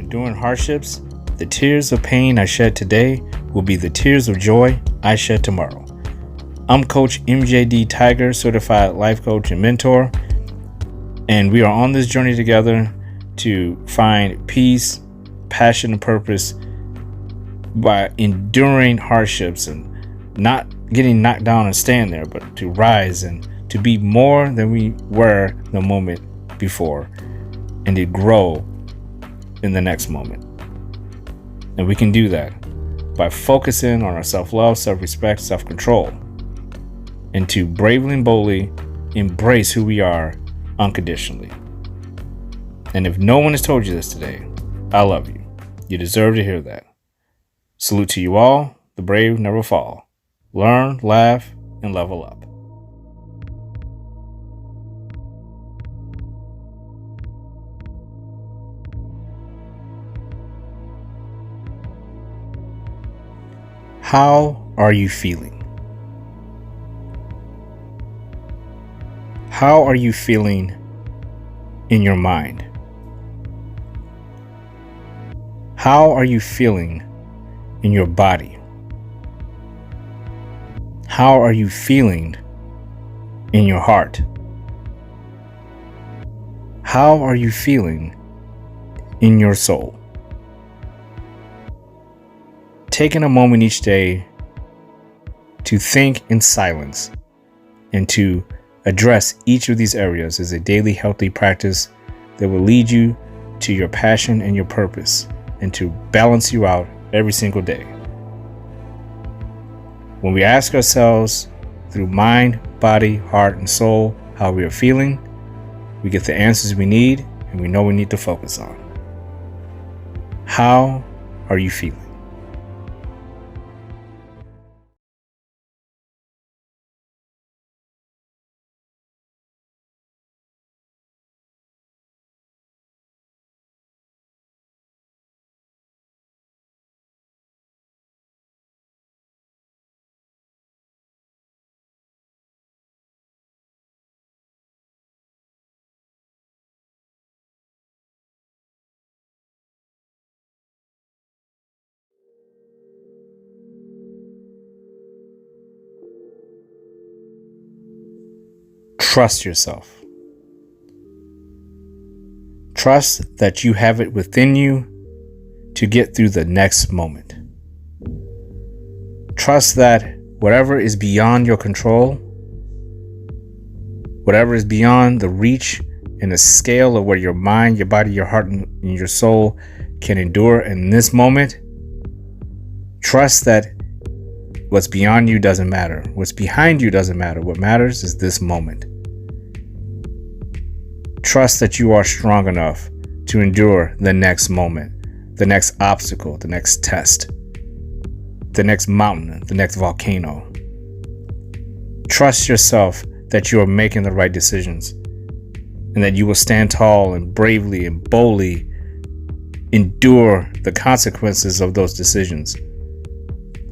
enduring hardships, the tears of pain I shed today will be the tears of joy I shed tomorrow. I'm Coach mjdtiger, certified life coach and mentor, and we are on this journey together to find peace, passion, and purpose by enduring hardships and not getting knocked down and staying there, but to rise and to be more than we were the moment before and to grow in the next moment. And we can do that by focusing on our self-love, self-respect, self-control, and to bravely and boldly embrace who we are unconditionally. And if no one has told you this today, I love you. You deserve to hear that. Salute to you all. The brave never fall. Learn, laugh, and level up. How are you feeling? How are you feeling in your mind? How are you feeling in your body? How are you feeling in your heart? How are you feeling in your soul? Taking a moment each day to think in silence and to address each of these areas is a daily healthy practice that will lead you to your passion and your purpose and to balance you out every single day. When we ask ourselves through mind, body, heart, and soul how we are feeling, we get the answers we need and we know we need to focus on. How are you feeling? Trust yourself. Trust that you have it within you to get through the next moment. Trust that whatever is beyond your control, whatever is beyond the reach and the scale of where your mind, your body, your heart, and your soul can endure in this moment, trust that what's beyond you doesn't matter. What's behind you doesn't matter. What matters is this moment. Trust that you are strong enough to endure the next moment, the next obstacle, the next test, the next mountain, the next volcano. Trust yourself that you are making the right decisions and that you will stand tall and bravely and boldly endure the consequences of those decisions.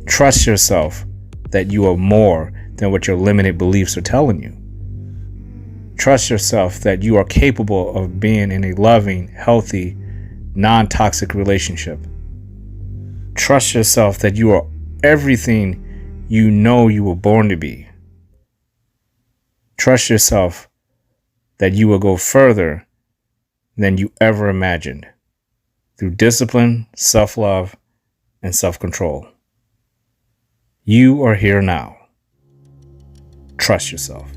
Trust yourself that you are more than what your limited beliefs are telling you. Trust yourself that you are capable of being in a loving, healthy, non-toxic relationship. Trust yourself that you are everything you know you were born to be. Trust yourself that you will go further than you ever imagined through discipline, self-love, and self-control. You are here now. Trust yourself.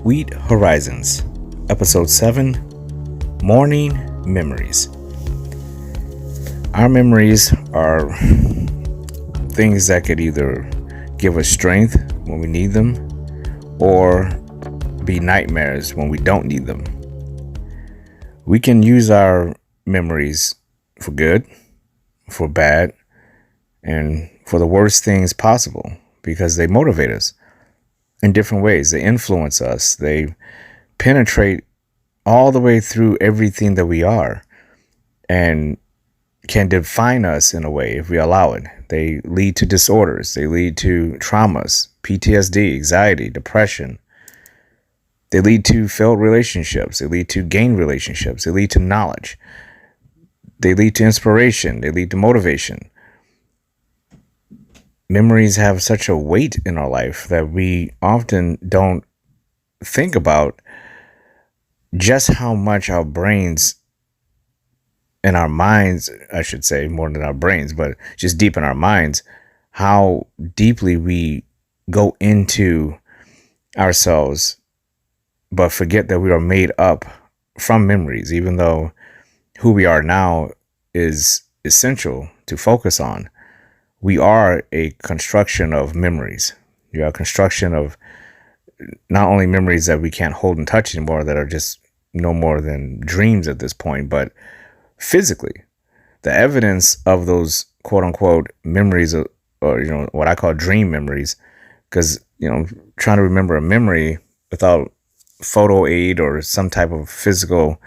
Wheat Horizons, Episode 7, Mourning Memories. Our memories are things that could either give us strength when we need them or be nightmares when we don't need them. We can use our memories for good, for bad, and for the worst things possible because they motivate us. in different ways. They influence us. They penetrate all the way through everything that we are and can define us in a way if we allow it. They lead to disorders. They lead to traumas, PTSD, anxiety, depression. They lead to failed relationships. They lead to gained relationships. They lead to knowledge. They lead to inspiration. They lead to motivation. Memories have such a weight in our life that we often don't think about just how much our brains and our minds, I should say, more than our brains, but just deep in our minds, how deeply we go into ourselves, but forget that we are made up from memories, even though who we are now is essential to focus on. We are a construction of memories. We are a construction of not only memories that we can't hold and touch anymore, that are just no more than dreams at this point, but physically, the evidence of those quote unquote memories, or what I call dream memories, because trying to remember a memory without photo aid or some type of physical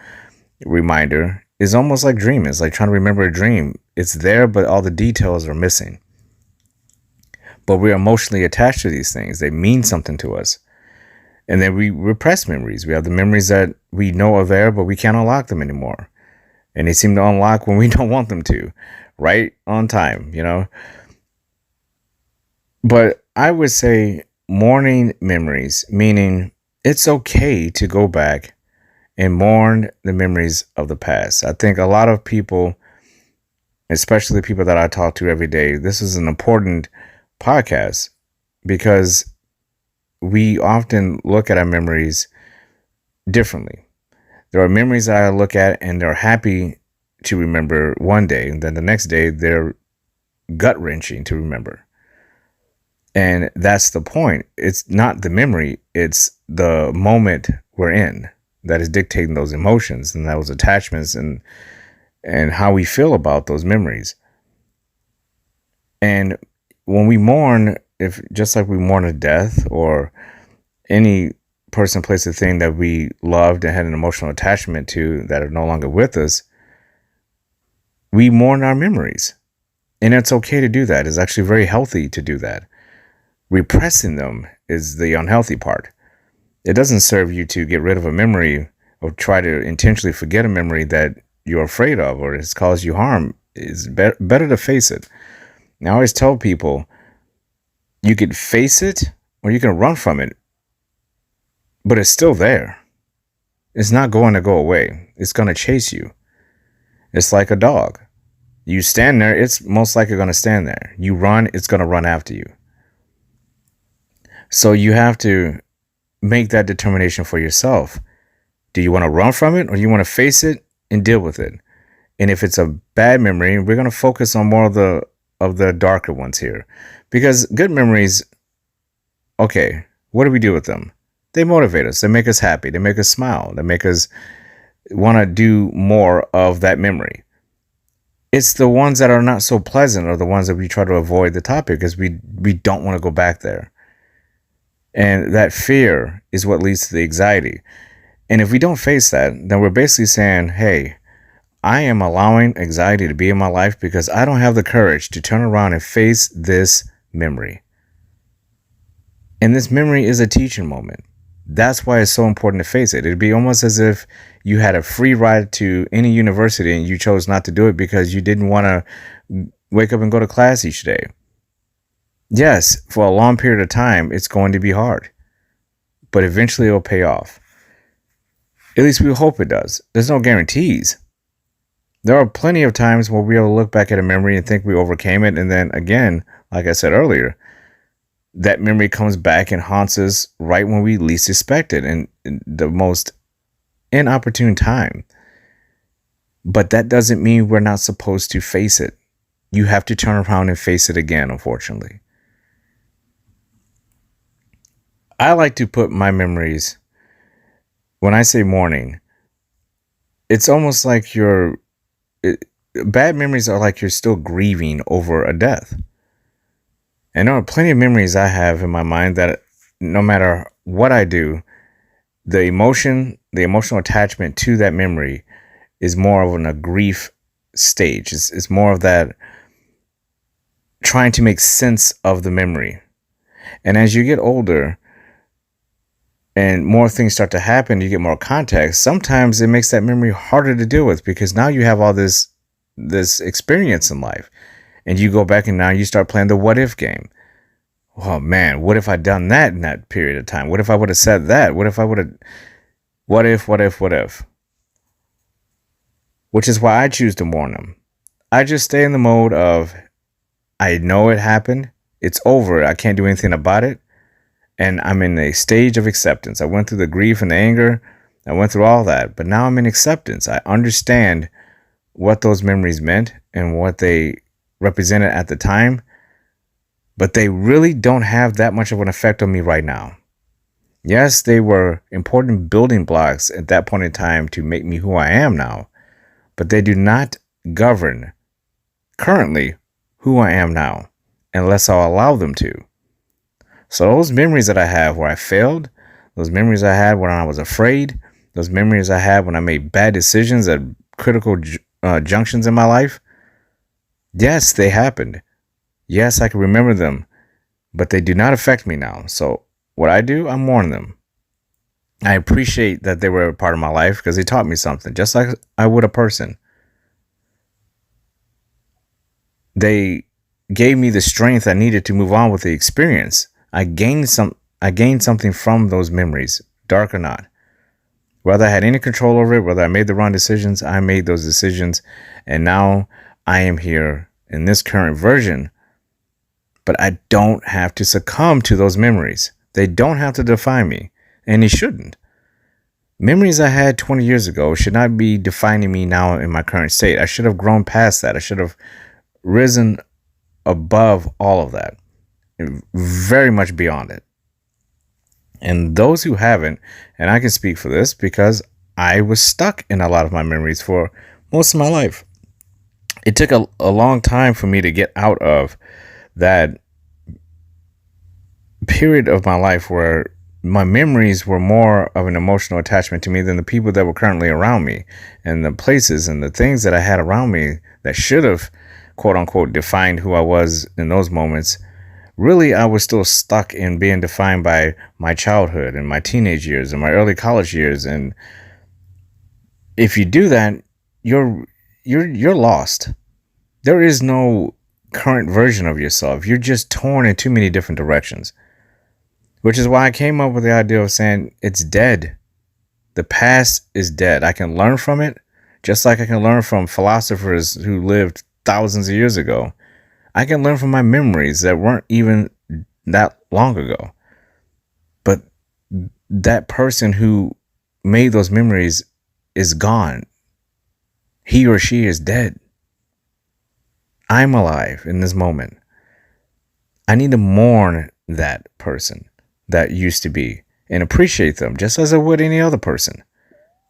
reminder is almost like dreaming. It's like trying to remember a dream. It's there, but all the details are missing. But we're emotionally attached to these things. They mean something to us. And then we repress memories. We have the memories that we know are there, but we can't unlock them anymore. And they seem to unlock when we don't want them to, right on time, But I would say mourning memories, meaning it's okay to go back and mourn the memories of the past. I think a lot of people, especially people that I talk to every day, this is an important podcast because we often look at our memories differently. There are memories that I look at and they're happy to remember one day, and then the next day they're gut-wrenching to remember. And that's the point. It's not the memory, it's the moment we're in that is dictating those emotions and those attachments and how we feel about those memories. And when we mourn, if just like we mourn a death or any person, place, or thing that we loved and had an emotional attachment to that are no longer with us, we mourn our memories. And it's okay to do that. It's actually very healthy to do that. Repressing them is the unhealthy part. It doesn't serve you to get rid of a memory or try to intentionally forget a memory that you're afraid of or has caused you harm. It's better to face it. Now, I always tell people, you could face it or you can run from it, but it's still there. It's not going to go away. It's going to chase you. It's like a dog. You stand there, it's most likely going to stand there. You run, it's going to run after you. So you have to make that determination for yourself. Do you want to run from it or do you want to face it and deal with it? And if it's a bad memory, we're going to focus on more of the darker ones here. Because good memories, okay, what do we do with them? They motivate us. They make us happy. They make us smile. They make us want to do more of that memory. It's the ones that are not so pleasant are the ones that we try to avoid the topic because we don't want to go back there. And that fear is what leads to the anxiety. And if we don't face that, then we're basically saying, hey, I am allowing anxiety to be in my life because I don't have the courage to turn around and face this memory. And this memory is a teaching moment. That's why it's so important to face it. It'd be almost as if you had a free ride to any university and you chose not to do it because you didn't want to wake up and go to class each day. Yes, for a long period of time, it's going to be hard, but eventually it'll pay off. At least we hope it does. There's no guarantees. There are plenty of times where we'll look back at a memory and think we overcame it. And then again, like I said earlier, that memory comes back and haunts us right when we least expect it and the most inopportune time. But that doesn't mean we're not supposed to face it. You have to turn around and face it again, unfortunately. I like to put my memories, when I say mourning, it's almost like bad memories are like you're still grieving over a death. And there are plenty of memories I have in my mind that no matter what I do, the emotional attachment to that memory is more of a grief stage. It's more of that trying to make sense of the memory. And as you get older and more things start to happen, you get more context. Sometimes it makes that memory harder to deal with because now you have all this experience in life, and you go back and now you start playing the what if game. Oh man, what if I'd done that in that period of time? What if I would have said that? What if I would have, what if? Which is why I choose to mourn them. I just stay in the mode of, I know it happened. It's over. I can't do anything about it. And I'm in a stage of acceptance. I went through the grief and the anger. I went through all that. But now I'm in acceptance. I understand what those memories meant and what they represented at the time. But they really don't have that much of an effect on me right now. Yes, they were important building blocks at that point in time to make me who I am now. But they do not govern currently who I am now unless I'll allow them to. So those memories that I have where I failed, those memories I had when I was afraid, those memories I had when I made bad decisions at critical junctions in my life, yes, they happened. Yes, I can remember them, but they do not affect me now. So what I do, I mourn them. I appreciate that they were a part of my life because they taught me something, just like I would a person. They gave me the strength I needed to move on with the experience. I gained something from those memories, dark or not. Whether I had any control over it, whether I made the wrong decisions, I made those decisions. And now I am here in this current version. But I don't have to succumb to those memories. They don't have to define me. And they shouldn't. Memories I had 20 years ago should not be defining me now in my current state. I should have grown past that. I should have risen above all of that. Very much beyond it. And those who haven't, and I can speak for this because I was stuck in a lot of my memories for most of my life. It took a long time for me to get out of that period of my life where my memories were more of an emotional attachment to me than the people that were currently around me and the places and the things that I had around me that should have, quote unquote, defined who I was in those moments. Really, I was still stuck in being defined by my childhood and my teenage years and my early college years. And if you do that, you're lost. There is no current version of yourself. You're just torn in too many different directions. Which is why I came up with the idea of saying it's dead. The past is dead. I can learn from it, just like I can learn from philosophers who lived thousands of years ago. I can learn from my memories that weren't even that long ago. But that person who made those memories is gone. He or she is dead. I'm alive in this moment. I need to mourn that person that used to be and appreciate them just as I would any other person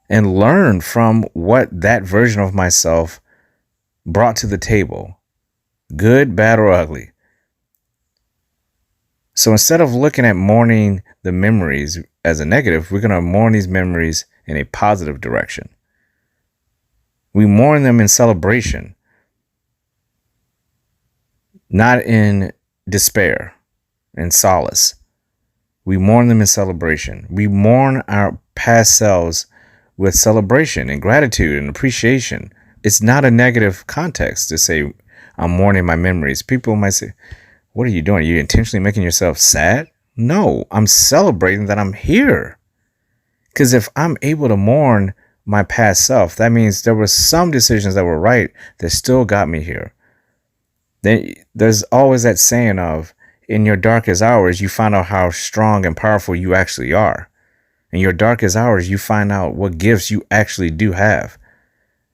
and learn from what that version of myself brought to the table. Good, bad, or ugly. So instead of looking at mourning the memories as a negative, we're going to mourn these memories in a positive direction. We mourn them in celebration, not in despair and solace. We mourn them in celebration. We mourn our past selves with celebration and gratitude and appreciation. It's not a negative context to say, I'm mourning my memories. People might say, what are you doing? Are you intentionally making yourself sad? No, I'm celebrating that I'm here. Because if I'm able to mourn my past self, that means there were some decisions that were right that still got me here. Then there's always that saying of, in your darkest hours, you find out how strong and powerful you actually are. In your darkest hours, you find out what gifts you actually do have.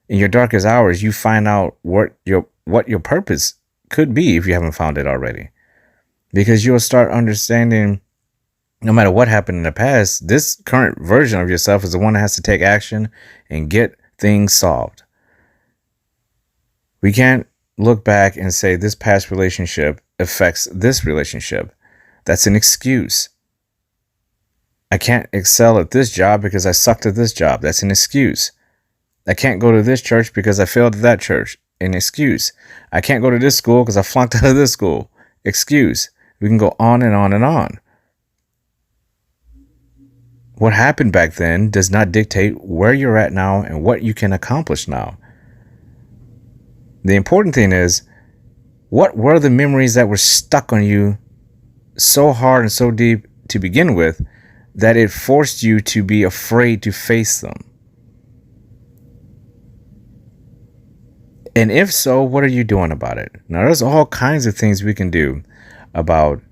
In your darkest hours, you find out what your purpose could be if you haven't found it already. Because you'll start understanding, no matter what happened in the past, this current version of yourself is the one that has to take action and get things solved. We can't look back and say this past relationship affects this relationship. That's an excuse. I can't excel at this job because I sucked at this job. That's an excuse. I can't go to this church because I failed at that church. An excuse. I can't go to this school because I flunked out of this school. Excuse. We can go on and on and on. What happened back then does not dictate where you're at now and what you can accomplish now. The important thing is, what were the memories that were stuck on you so hard and so deep to begin with that it forced you to be afraid to face them? And if so, what are you doing about it? Now, there's all kinds of things we can do about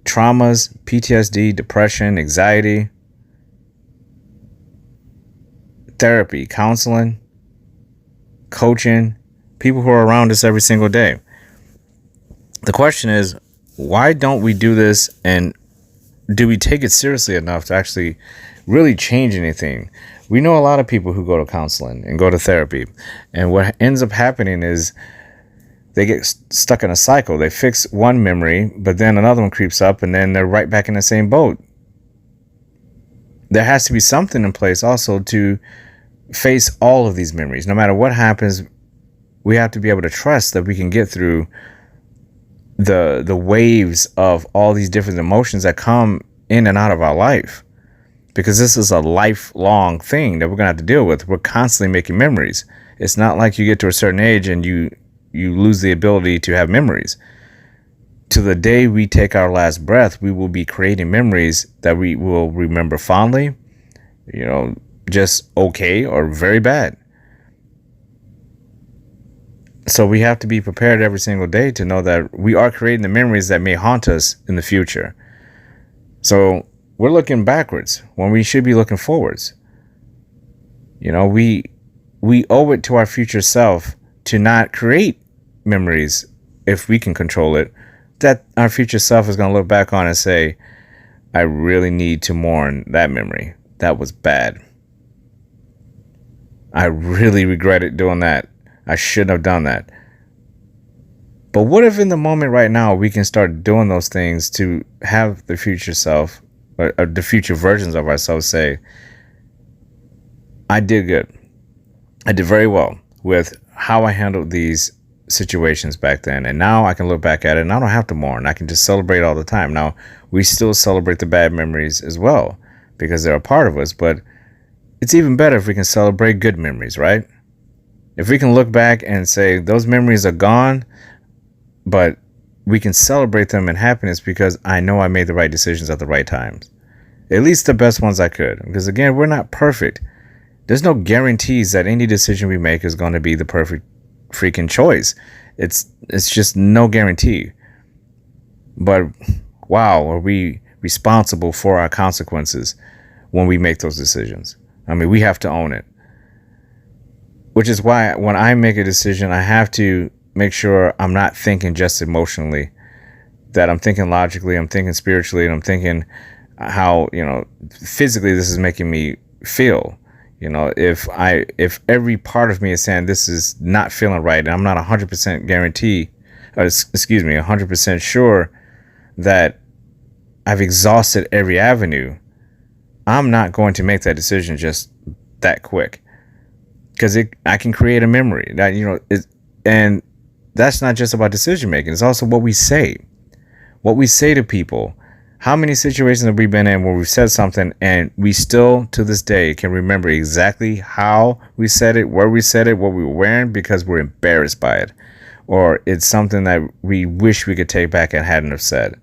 traumas, PTSD, depression, anxiety, therapy, counseling, coaching, people who are around us every single day. The question is, why don't we do this, and do we take it seriously enough to actually really change anything? We know a lot of people who go to counseling and go to therapy, and what ends up happening is they get stuck in a cycle. They fix one memory, but then another one creeps up, and then they're right back in the same boat. There has to be something in place also to face all of these memories. No matter what happens, we have to be able to trust that we can get through the waves of all these different emotions that come in and out of our life. Because this is a lifelong thing that we're going to have to deal with. We're constantly making memories. It's not like you get to a certain age and you lose the ability to have memories. To the day we take our last breath, we will be creating memories that we will remember fondly, just okay or very bad. So we have to be prepared every single day to know that we are creating the memories that may haunt us in the future. So we're looking backwards when we should be looking forwards. We owe it to our future self to not create memories, if we can control it, that our future self is going to look back on and say, I really need to mourn that memory. That was bad. I really regretted doing that. I shouldn't have done that. But what if in the moment right now we can start doing those things to have the future self, or the future versions of ourselves, say, I did good. I did very well with how I handled these situations back then. And now I can look back at it and I don't have to mourn. I can just celebrate all the time. Now, we still celebrate the bad memories as well because they're a part of us. But it's even better if we can celebrate good memories, right? If we can look back and say those memories are gone, but we can celebrate them in happiness because I know I made the right decisions at the right times. At least the best ones I could. Because again, we're not perfect. There's no guarantees that any decision we make is going to be the perfect freaking choice. It's just no guarantee. But wow, are we responsible for our consequences when we make those decisions? I mean, we have to own it. Which is why when I make a decision, I have to make sure I'm not thinking just emotionally, that I'm thinking logically, I'm thinking spiritually, and I'm thinking how, physically this is making me feel. If every part of me is saying this is not feeling right, and I'm not 100% guarantee, 100% sure that I've exhausted every avenue, I'm not going to make that decision just that quick. Because I can create a memory that, and that's not just about decision making. It's also what we say to people. How many situations have we been in where we've said something and we still to this day can remember exactly how we said it, where we said it, what we were wearing, because we're embarrassed by it, or it's something that we wish we could take back and hadn't have said.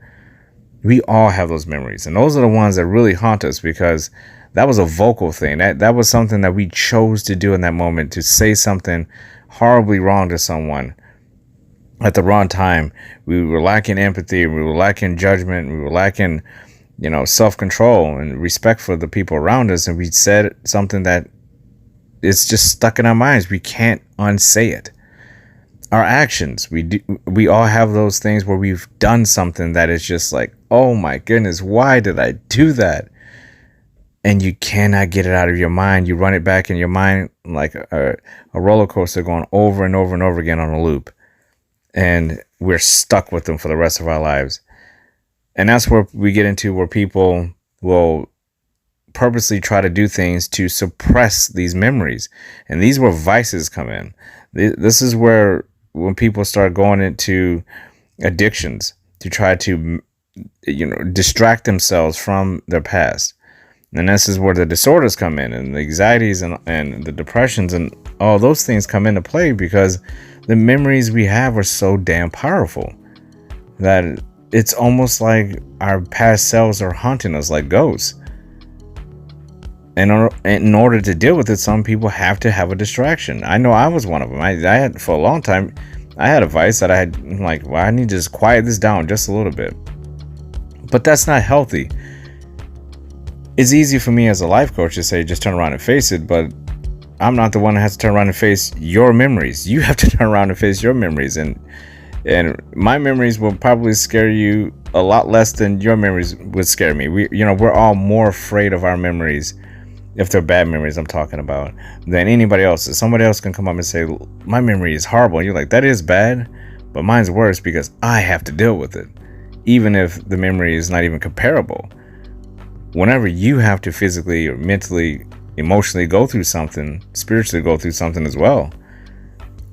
We all have those memories, and those are the ones that really haunt us because that was a vocal thing. That was something that we chose to do in that moment, to say something horribly wrong to someone at the wrong time. We were lacking empathy. We were lacking judgment. We were lacking, self-control and respect for the people around us. And we said something that it's just stuck in our minds. We can't unsay it. Our actions, we all have those things where we've done something that is just like, oh my goodness, why did I do that? And you cannot get it out of your mind. You run it back in your mind like a roller coaster going over and over and over again on a loop. And we're stuck with them for the rest of our lives. And that's where we get into where people will purposely try to do things to suppress these memories. And these where vices come in. This is where when people start going into addictions to try to, distract themselves from their past. And this is where the disorders come in, and the anxieties and the depressions and all those things come into play, because the memories we have are so damn powerful that it's almost like our past selves are haunting us like ghosts. And in order to deal with it, some people have to have a distraction. I know I was one of them. I had, for a long time, I had a vice that I had, I need to just quiet this down just a little bit. But that's not healthy. It's easy for me as a life coach to say, just turn around and face it. But I'm not the one that has to turn around and face your memories. You have to turn around and face your memories. And my memories will probably scare you a lot less than your memories would scare me. We're all more afraid of our memories, if they're bad memories I'm talking about, than anybody else's. Somebody else can come up and say, my memory is horrible. And you're like, that is bad, but mine's worse because I have to deal with it, even if the memory is not even comparable. Whenever you have to physically or mentally, emotionally go through something, spiritually go through something as well,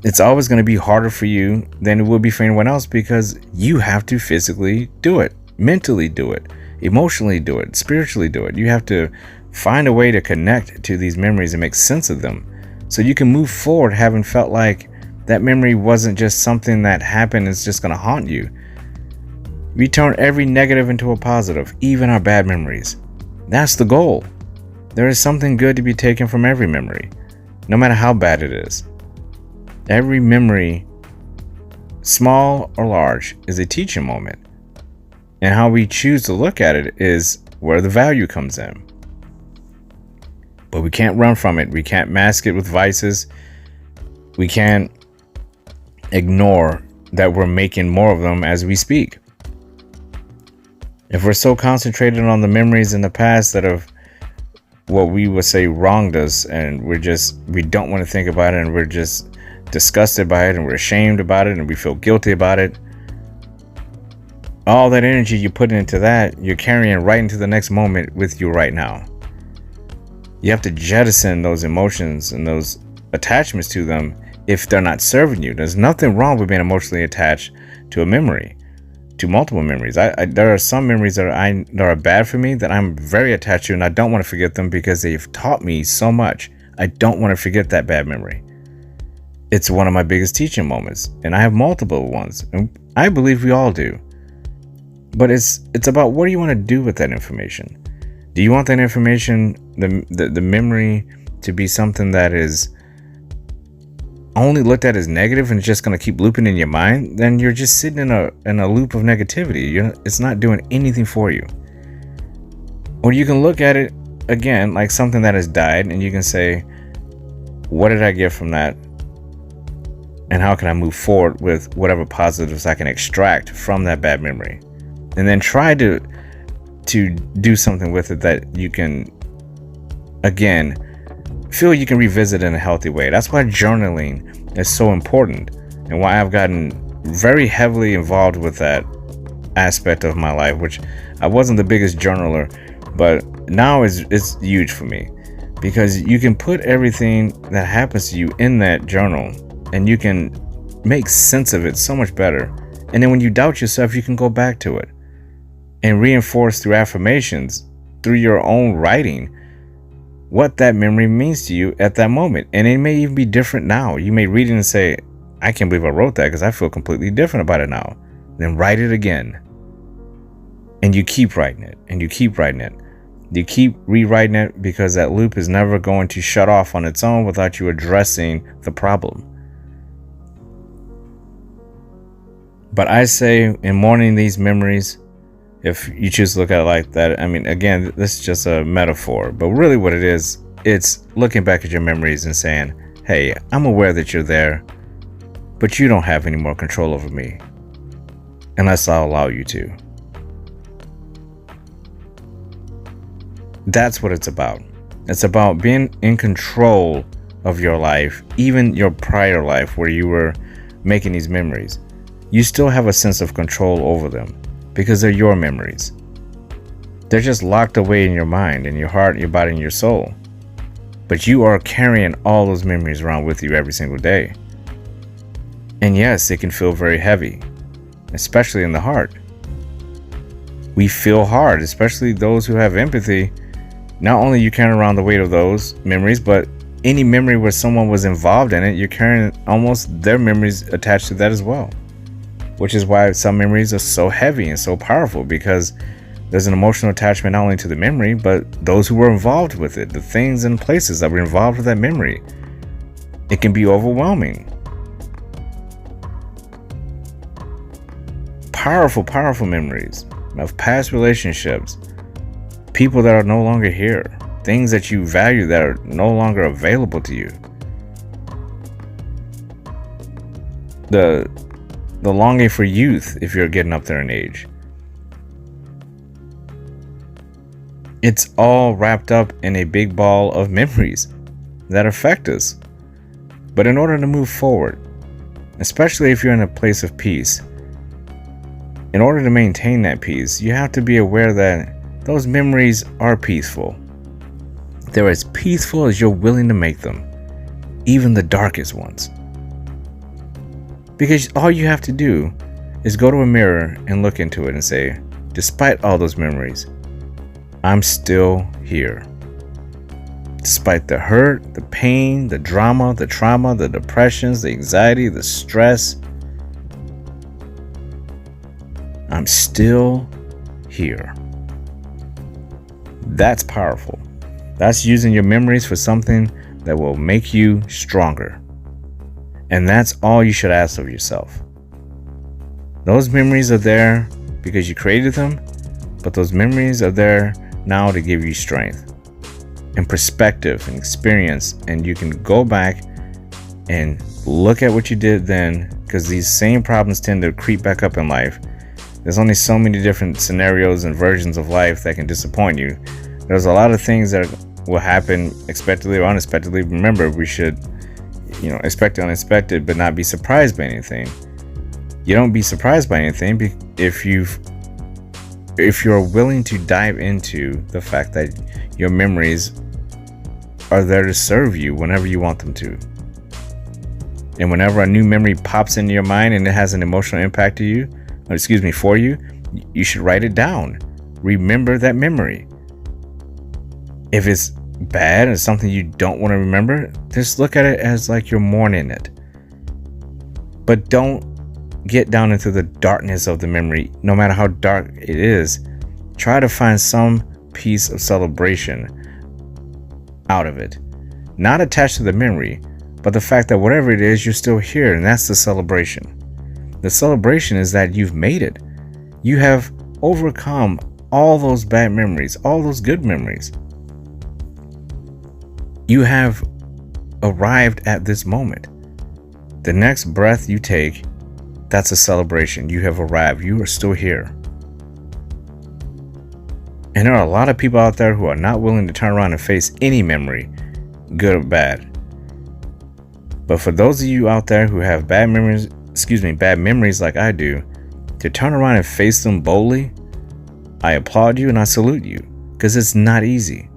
it's always going to be harder for you than it will be for anyone else, because you have to physically do it, mentally do it, emotionally do it, spiritually do it. You have to find a way to connect to these memories and make sense of them, so you can move forward having felt like that memory wasn't just something that happened, it's just going to haunt you. We turn every negative into a positive, even our bad memories. That's the goal. There is something good to be taken from every memory, no matter how bad it is. Every memory, small or large, is a teaching moment. And how we choose to look at it is where the value comes in. But we can't run from it. We can't mask it with vices. We can't ignore that we're making more of them as we speak. If we're so concentrated on the memories in the past that have what we would say wronged us, and we don't want to think about it, and we're just disgusted by it, and we're ashamed about it, and we feel guilty about it, all that energy you put into that, you're carrying right into the next moment with you right now. You have to jettison those emotions and those attachments to them if they're not serving you. There's nothing wrong with being emotionally attached to a memory, to multiple memories. There are some memories that are bad for me that I'm very attached to, and I don't want to forget them because they've taught me so much. I don't want to forget that bad memory. It's one of my biggest teaching moments, and I have multiple ones, and I believe we all do. But it's about, what do you want to do with that information? Do you want that information, the memory, to be something that is only looked at as negative and it's just going to keep looping in your mind? Then you're just sitting in a loop of negativity. It's not doing anything for you. Or you can look at it again like something that has died, and you can say, what did I get from that? And how can I move forward with whatever positives I can extract from that bad memory? And then try to do something with it that you can, again, feel you can revisit in a healthy way. That's why journaling is so important, and why I've gotten very heavily involved with that aspect of my life, which I wasn't the biggest journaler, but now it's huge for me, because you can put everything that happens to you in that journal, and you can make sense of it so much better. And then when you doubt yourself, you can go back to it and reinforce through affirmations, through your own writing, what that memory means to you at that moment. And it may even be different now. You may read it and say, I can't believe I wrote that because I feel completely different about it now. Then write it again. And you keep writing it, and you keep writing it. You keep rewriting it, because that loop is never going to shut off on its own without you addressing the problem. But I say, in mourning these memories, if you choose to look at it like that, I mean, again, this is just a metaphor, but really what it is, it's looking back at your memories and saying, hey, I'm aware that you're there, but you don't have any more control over me unless I'll allow you to. That's what it's about. It's about being in control of your life, even your prior life where you were making these memories. You still have a sense of control over them, because they're your memories. They're just locked away in your mind, in your heart, your body, and your soul. But you are carrying all those memories around with you every single day. And yes, it can feel very heavy, especially in the heart. We feel hard, especially those who have empathy. Not only you carrying around the weight of those memories, but any memory where someone was involved in it, you're carrying almost their memories attached to that as well. Which is why some memories are so heavy and so powerful, because there's an emotional attachment not only to the memory, but those who were involved with it, the things and places that were involved with that memory. It can be overwhelming. Powerful, powerful memories of past relationships, people that are no longer here, things that you value that are no longer available to you. The longing for youth if you're getting up there in age. It's all wrapped up in a big ball of memories that affect us. But in order to move forward, especially if you're in a place of peace, in order to maintain that peace, you have to be aware that those memories are peaceful. They're as peaceful as you're willing to make them, even the darkest ones. Because all you have to do is go to a mirror and look into it and say, despite all those memories, I'm still here. Despite the hurt, the pain, the drama, the trauma, the depressions, the anxiety, the stress, I'm still here. That's powerful. That's using your memories for something that will make you stronger. And that's all you should ask of yourself. Those memories are there because you created them, but those memories are there now to give you strength and perspective and experience, and you can go back and look at what you did then, because these same problems tend to creep back up in life. There's only so many different scenarios and versions of life that can disappoint you. There's a lot of things that will happen expectedly or unexpectedly. Remember, we should, expect the unexpected, but not be surprised by anything. You don't be surprised by anything if you're willing to dive into the fact that your memories are there to serve you whenever you want them to. And whenever a new memory pops into your mind and it has an emotional impact for you, you should write it down. Remember that memory. If it's bad and something you don't want to remember, just look at it as like you're mourning it. But don't get down into the darkness of the memory. No matter how dark it is, try to find some piece of celebration out of it. Not attached to the memory, but the fact that whatever it is, you're still here, and that's the celebration. The celebration is that you've made it. You have overcome all those bad memories, all those good memories. You have arrived at this moment. The next breath you take, that's a celebration. You have arrived. You are still here. And there are a lot of people out there who are not willing to turn around and face any memory, good or bad. But for those of you out there who have bad memories like I do, to turn around and face them boldly, I applaud you and I salute you, because it's not easy.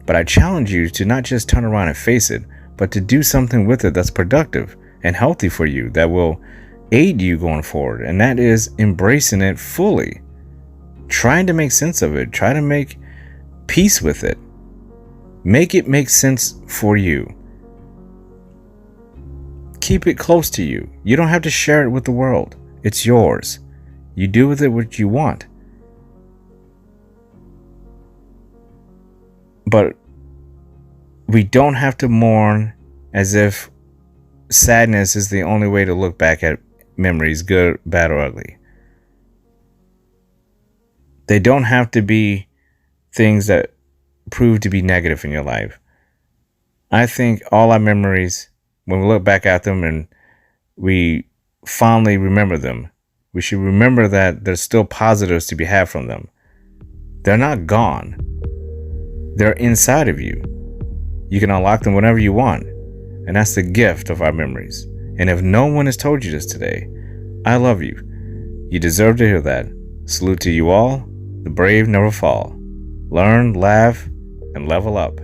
But I challenge you to not just turn around and face it, but to do something with it that's productive and healthy for you, that will aid you going forward. And that is embracing it fully, trying to make sense of it, try to make peace with it, make it make sense for you. Keep it close to you. You don't have to share it with the world. It's yours. You do with it what you want. But we don't have to mourn as if sadness is the only way to look back at memories, good, bad, or ugly. They don't have to be things that prove to be negative in your life. I think all our memories, when we look back at them and we fondly remember them, we should remember that there's still positives to be had from them. They're not gone. They're inside of you. You can unlock them whenever you want. And that's the gift of our memories. And if no one has told you this today, I love you. You deserve to hear that. Salute to you all. the brave never fall. Learn, laugh, and level up.